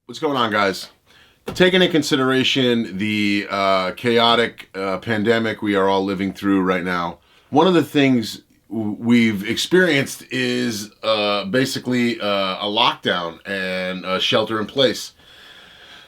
What's going on, guys? Taking into consideration the chaotic pandemic we are all living through right now, one of the things we've experienced is basically a lockdown and a shelter in place.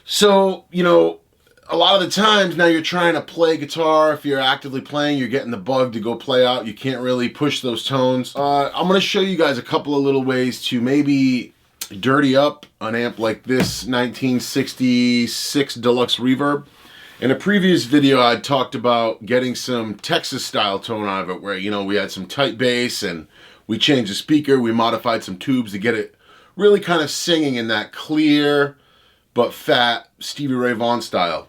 So, a lot of the times now you're trying to play guitar. If you're actively playing, you're getting the bug to go play out. You can't really push those tones. I'm going to show you guys a couple of little ways to maybe dirty up an amp like this 1966 Deluxe Reverb. In a previous video, I talked about getting some Texas style tone out of it, where, we had some tight bass and we changed the speaker, we modified some tubes to get it really kind of singing in that clear but fat Stevie Ray Vaughan style.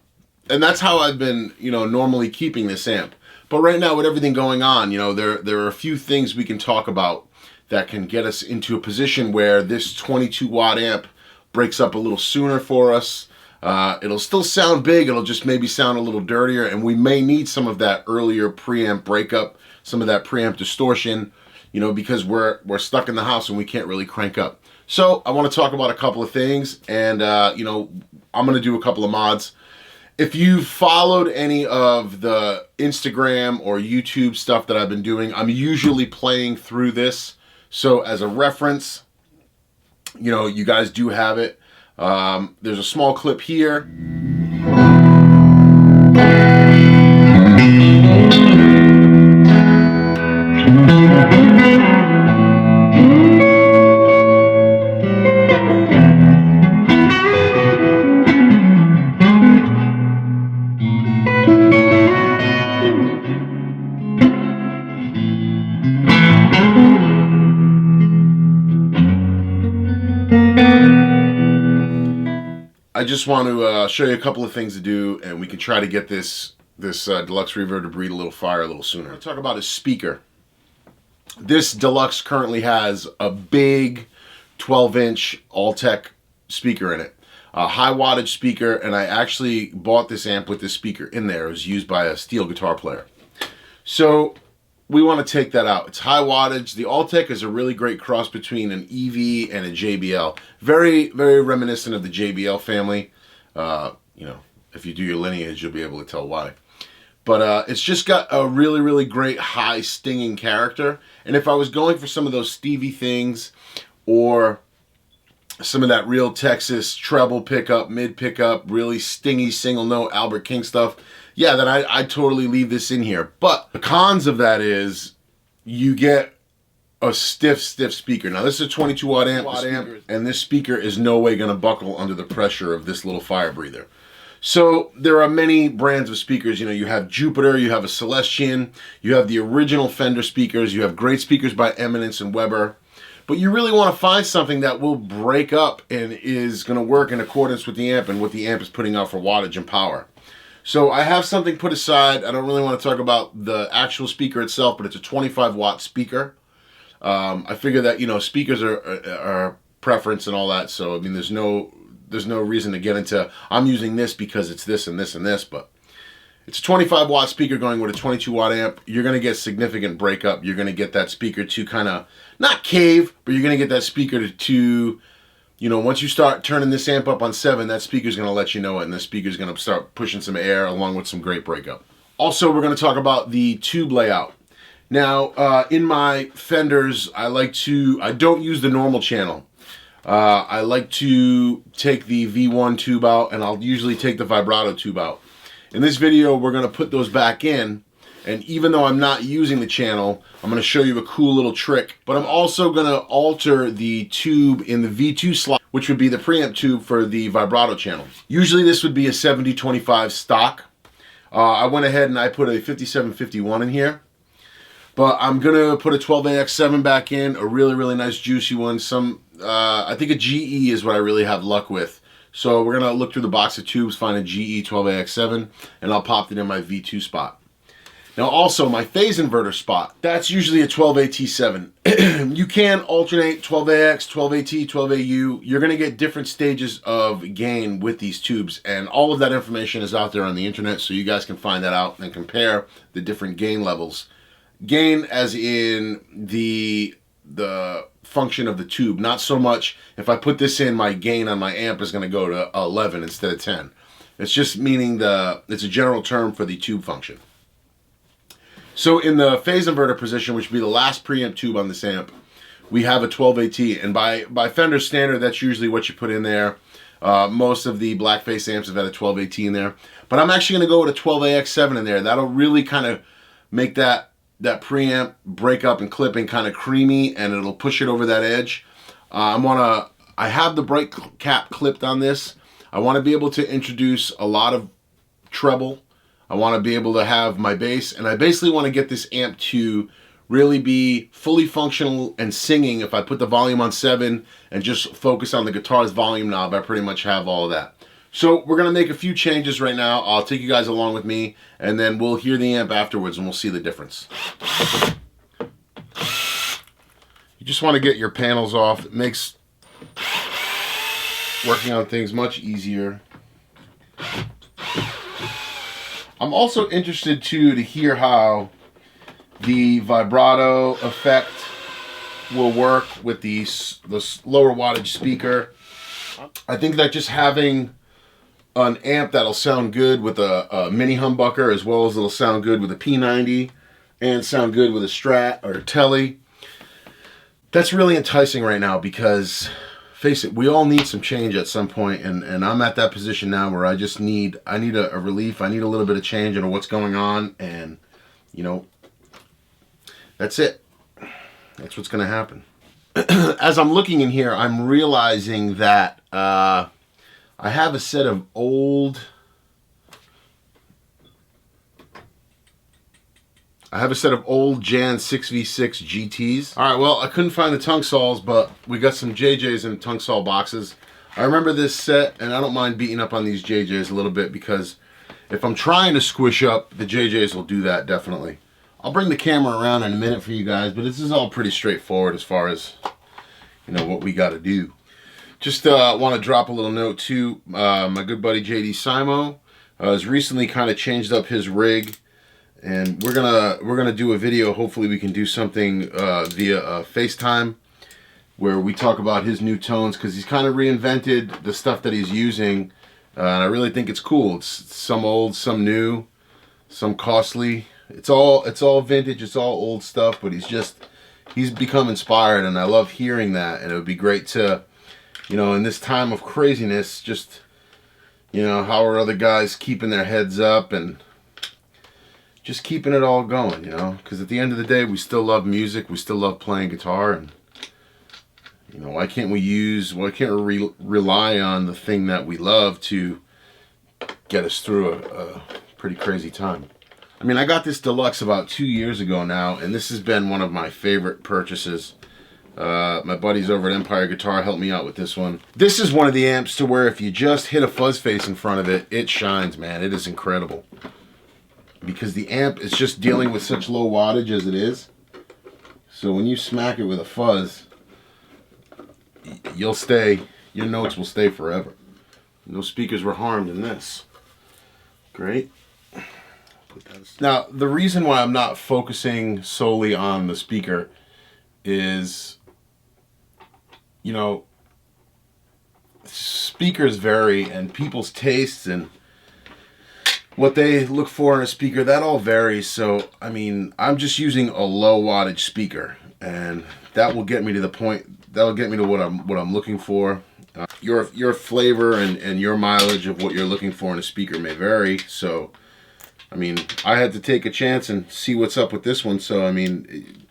And that's how I've been, normally keeping this amp. But right now, with everything going on, there are a few things we can talk about that can get us into a position where this 22 watt amp breaks up a little sooner for us. It'll still sound big, it'll just maybe sound a little dirtier, and we may need some of that earlier preamp breakup, some of that preamp distortion, because we're stuck in the house and we can't really crank up. So I want to talk about a couple of things, and I'm going to do a couple of mods. If you've followed any of the Instagram or YouTube stuff that I've been doing, I'm usually playing through this. So as a reference, you guys do have it. There's a small clip here. I just want to show you a couple of things to do, and we can try to get this Deluxe Reverb to breathe a little fire a little sooner. I'm going to talk about his speaker. This Deluxe currently has a big 12-inch all-tech speaker in it. A high wattage speaker, and I actually bought this amp with this speaker in there. It was used by a steel guitar player. So we want to take that out. It's high wattage. The Alltech is a really great cross between an EV and a JBL. Very, very reminiscent of the JBL family. If you do your lineage, you'll be able to tell why. But it's just got a really, really great high stinging character. And if I was going for some of those Stevie things, or some of that real Texas treble pickup, mid pickup, really stingy single note Albert King stuff, yeah, then I'd totally leave this in here. But the cons of that is you get a stiff speaker. Now, this is a 22 watt amp, and this speaker is no way going to buckle under the pressure of this little fire breather. So there are many brands of speakers. You have Jupiter, you have a Celestian, you have the original Fender speakers, you have great speakers by Eminence and Weber. But you really want to find something that will break up and is going to work in accordance with the amp and what the amp is putting out for wattage and power. So I have something put aside. I don't really want to talk about the actual speaker itself, but it's a 25 watt speaker. I figure that, speakers are preference and all that. So, I mean, there's no reason to get into, I'm using this because it's this and this and this, but it's a 25 watt speaker going with a 22 watt amp. You're going to get significant breakup. You're going to get that speaker to kind of, not cave, but you're going to get that speaker to once you start turning this amp up on 7, that speaker's going to let you know it, and the speaker's going to start pushing some air along with some great breakup. Also, we're going to talk about the tube layout. Now, in my Fenders, I don't use the normal channel. I like to take the V1 tube out, and I'll usually take the vibrato tube out. In this video, we're going to put those back in, and even though I'm not using the channel, I'm going to show you a cool little trick. But I'm also going to alter the tube in the V2 slot, which would be the preamp tube for the vibrato channel. Usually this would be a 70-25 stock. I went ahead and I put a 5751 in here. But I'm going to put a 12AX7 back in, a really, really nice juicy one. I think a GE is what I really have luck with. So we're going to look through the box of tubes, find a GE 12AX7, and I'll pop it in my V2 spot. Now also, my phase inverter spot, that's usually a 12AT7. You can alternate 12AX, 12AT, 12AU. You're going to get different stages of gain with these tubes, and all of that information is out there on the internet, so you guys can find that out and compare the different gain levels. Gain as in the the function of the tube. Not so much if I put this in, my gain on my amp is going to go to 11 instead of 10. It's just meaning it's a general term for the tube function. So in the phase inverter position, which would be the last preamp tube on this amp, we have a 12AT, and by Fender standard, that's usually what you put in there. Most of the blackface amps have had a 12AT in there, but I'm actually going to go with a 12AX7 in there. That'll really kind of make that preamp break up and clipping kind of creamy, and it'll push it over that edge. I have the bright cap clipped on this. I want to be able to introduce a lot of treble. I want to be able to have my bass, and I basically want to get this amp to really be fully functional and singing. If I put the volume on 7 and just focus on the guitar's volume knob, I pretty much have all of that. So we're going to make a few changes right now. I'll take you guys along with me, and then we'll hear the amp afterwards and we'll see the difference. You just want to get your panels off. It makes working on things much easier. I'm also interested too to hear how the vibrato effect will work with the lower wattage speaker. I think that just having an amp that'll sound good with a mini humbucker, as well as it'll sound good with a P90 and sound good with a Strat or a Tele, that's really enticing right now, because face it, we all need some change at some point, and I'm at that position now where I need a relief. I need a little bit of change into what's going on, and you know, that's it. That's what's going to happen. As I'm looking in here, I'm realizing that I have a set of old Jan 6v6 GTs. All right, well, I couldn't find the tongue saws, but we got some JJs in tongue saw boxes. I remember this set, and I don't mind beating up on these JJs a little bit, because if I'm trying to squish up, the JJs will do that, definitely. I'll bring the camera around in a minute for you guys, but this is all pretty straightforward as far as, you know, what we got to do. Just want to drop a little note too. My good buddy JD Simo has recently kind of changed up his rig, and we're gonna do a video. Hopefully we can do something via FaceTime, where we talk about his new tones, because he's kind of reinvented the stuff that he's using, and I really think it's cool. It's some old, some new, some costly. It's all vintage, it's all old stuff, but he's become inspired, and I love hearing that. And it would be great to, you know, in this time of craziness, just, you know, how are other guys keeping their heads up and just keeping it all going, you know? Because at the end of the day, we still love music, we still love playing guitar, and, you know, why can't we rely on the thing that we love to get us through a pretty crazy time? I mean, I got this Deluxe about 2 years ago now, and this has been one of my favorite purchases. My buddies over at Empire Guitar helped me out with this one. This is one of the amps to where if you just hit a fuzz face in front of it, it shines, man. It is incredible. Because the amp is just dealing with such low wattage as it is. So when you smack it with a fuzz, your notes will stay forever. No speakers were harmed in this. Great. Now, the reason why I'm not focusing solely on the speaker is, you know, speakers vary, and people's tastes and what they look for in a speaker, that all varies. So, I mean, I'm just using a low wattage speaker, and that will get me to the point, that'll get me to what I'm looking for. Your flavor and your mileage of what you're looking for in a speaker may vary, so I mean, I had to take a chance and see what's up with this one. So, I mean,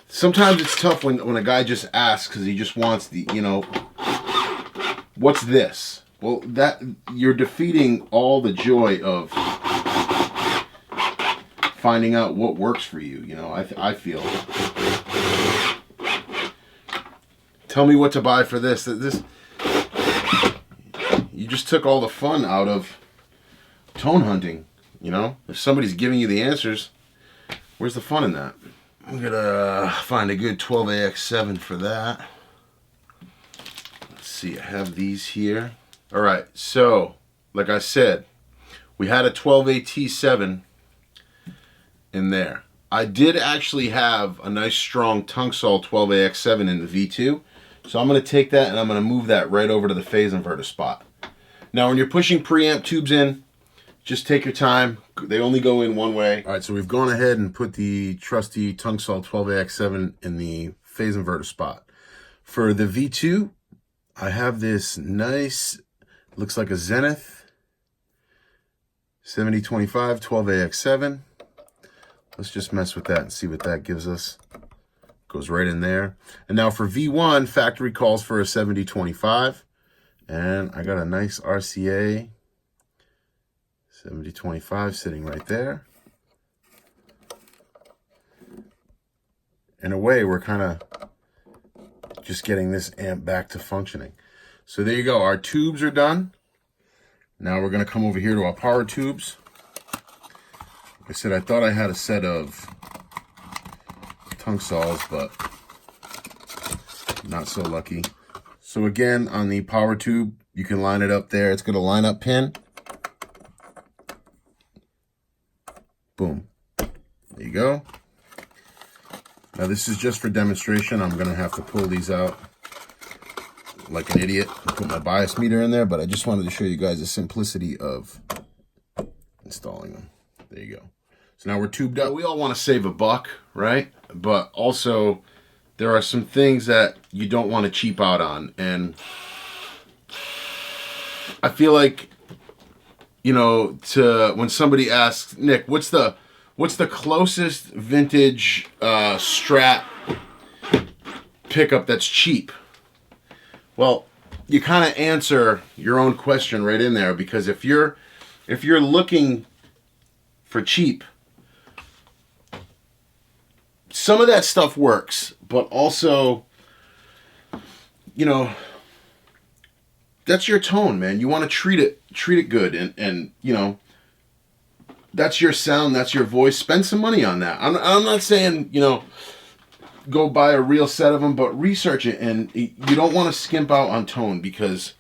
sometimes it's tough when a guy just asks because he just wants the, you know, what's this? Well, that you're defeating all the joy of finding out what works for you. You know, I feel. Tell me what to buy for this. You just took all the fun out of tone hunting. You know, if somebody's giving you the answers, where's the fun in that? I'm gonna find a good 12AX7 for that. Let's see, I have these here. All right, so like I said, we had a 12AT7 in there. I did actually have a nice strong Tunksol 12AX7 in the V2. So I'm going to take that and I'm going to move that right over to the phase inverter spot. Now when you're pushing preamp tubes in, just take your time. They only go in one way. All right, so we've gone ahead and put the trusty Tunksol 12AX7 in the phase inverter spot. For the V2, I have this nice, looks like a Zenith 7025 12AX7. Let's just mess with that and see what that gives us. Goes right in there. And now for V1, factory calls for a 7025. And I got a nice RCA 7025 sitting right there. In a way, we're kind of just getting this amp back to functioning. So there you go. Our tubes are done. Now we're going to come over here to our power tubes. Like I said, I thought I had a set of Tunksols, but not so lucky. So again, on the power tube, you can line it up there. It's got a line up pin. Boom. There you go. Now this is just for demonstration. I'm going to have to pull these out like an idiot and put my bias meter in there, but I just wanted to show you guys the simplicity of installing them. There you go. So now we're tubed up. We all want to save a buck, right? But also there are some things that you don't want to cheap out on. And I feel like, you know, when somebody asks, Nick, what's the closest vintage Strat pickup that's cheap? Well, you kind of answer your own question right in there, because if you're looking for cheap, some of that stuff works, but also, you know, that's your tone, man. You want to treat it good, and you know, that's your sound, that's your voice. Spend some money on that. I'm not saying, you know, go buy a real set of them, but research it. And you don't want to skimp out on tone, because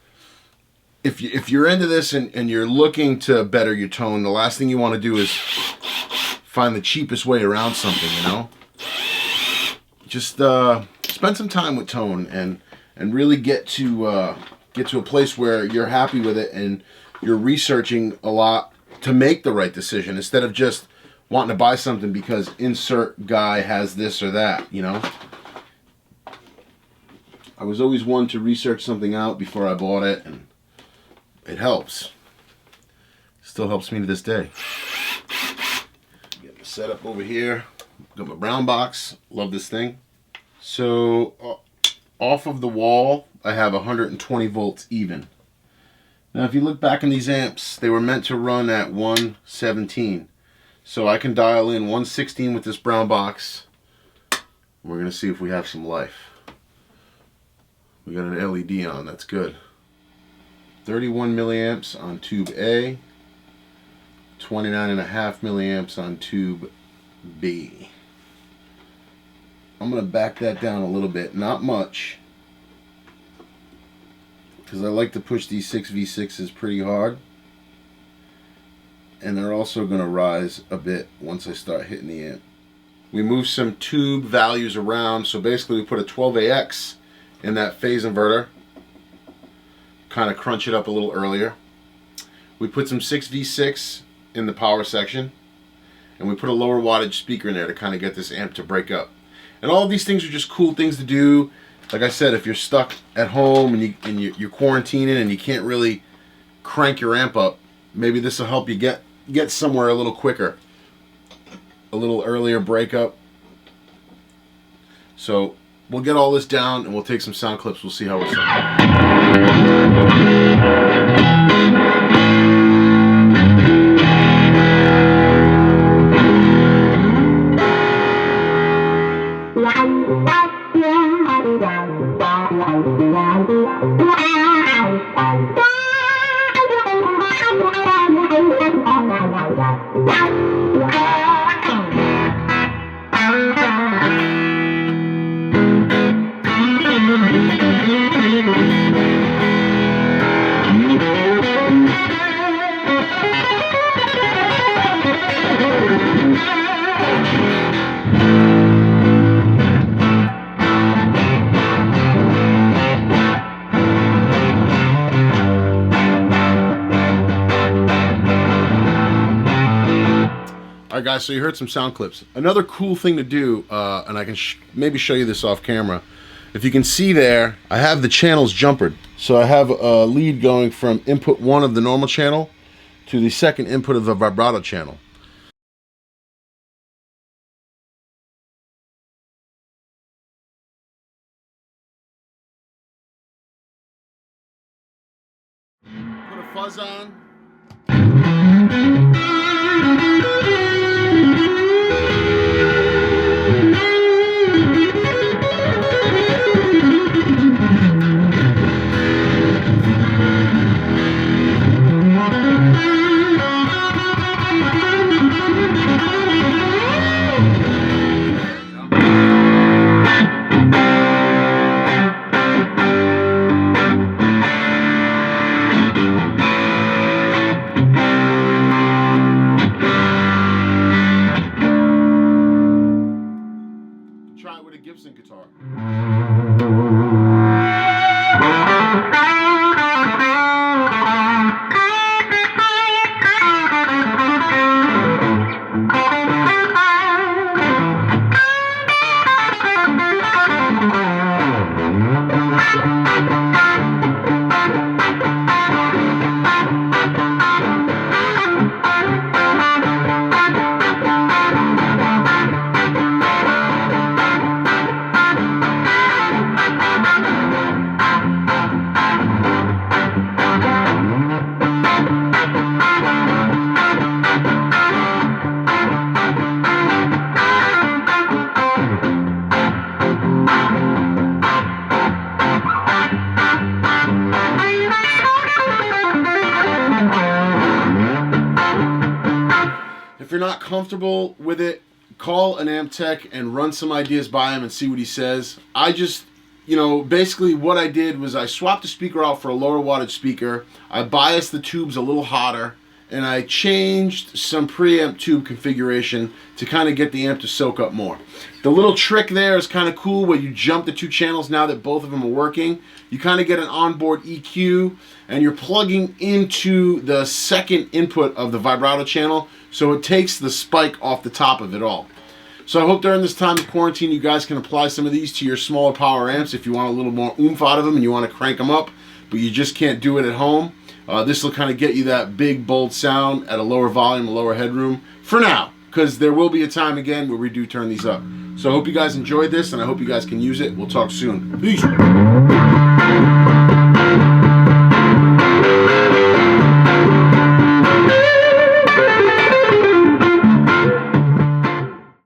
if you're into this and you're looking to better your tone, the last thing you want to do is find the cheapest way around something, you know. Just spend some time with tone and really get to a place where you're happy with it and you're researching a lot to make the right decision, instead of just wanting to buy something because insert guy has this or that, you know. I was always one to research something out before I bought it, and it helps. Still helps me to this day. Get the setup over here. Got my brown box. Love this thing. So off of the wall, I have 120 volts even. Now, if you look back in these amps, they were meant to run at 117. So I can dial in 116 with this brown box. We're going to see if we have some life. We got an LED on. That's good. 31 milliamps on tube A. 29.5 milliamps on tube B. I'm going to back that down a little bit. Not much, because I like to push these 6V6s pretty hard. And they're also going to rise a bit once I start hitting the amp. We moved some tube values around. So basically we put a 12AX in that phase inverter. Kind of crunch it up a little earlier. We put some 6V6 in the power section. And we put a lower wattage speaker in there to kind of get this amp to break up. And all of these things are just cool things to do. Like I said, if you're stuck at home and you're quarantining and you can't really crank your amp up, maybe this will help you get somewhere a little quicker, a little earlier breakup. So we'll get all this down and we'll take some sound clips. We'll see how we're sounding. Alright guys, so you heard some sound clips. Another cool thing to do, and I can maybe show you this off camera. If you can see there, I have the channels jumpered. So I have a lead going from input 1 of the normal channel to the second input of the vibrato channel. Put a fuzz on. Try it with a Gibson guitar. If you're not comfortable with it, call an amp tech and run some ideas by him and see what he says. I just, basically what I did was I swapped the speaker out for a lower wattage speaker. I biased the tubes a little hotter, and I changed some preamp tube configuration to kind of get the amp to soak up more. The little trick there is kind of cool where you jump the two channels now that both of them are working. You kind of get an onboard EQ, and you're plugging into the second input of the vibrato channel, so it takes the spike off the top of it all. So I hope during this time of quarantine you guys can apply some of these to your smaller power amps if you want a little more oomph out of them and you want to crank them up, but you just can't do it at home. This will kind of get you that big, bold sound at a lower volume, a lower headroom, for now, because there will be a time again where we do turn these up. So I hope you guys enjoyed this, and I hope you guys can use it. We'll talk soon. Peace.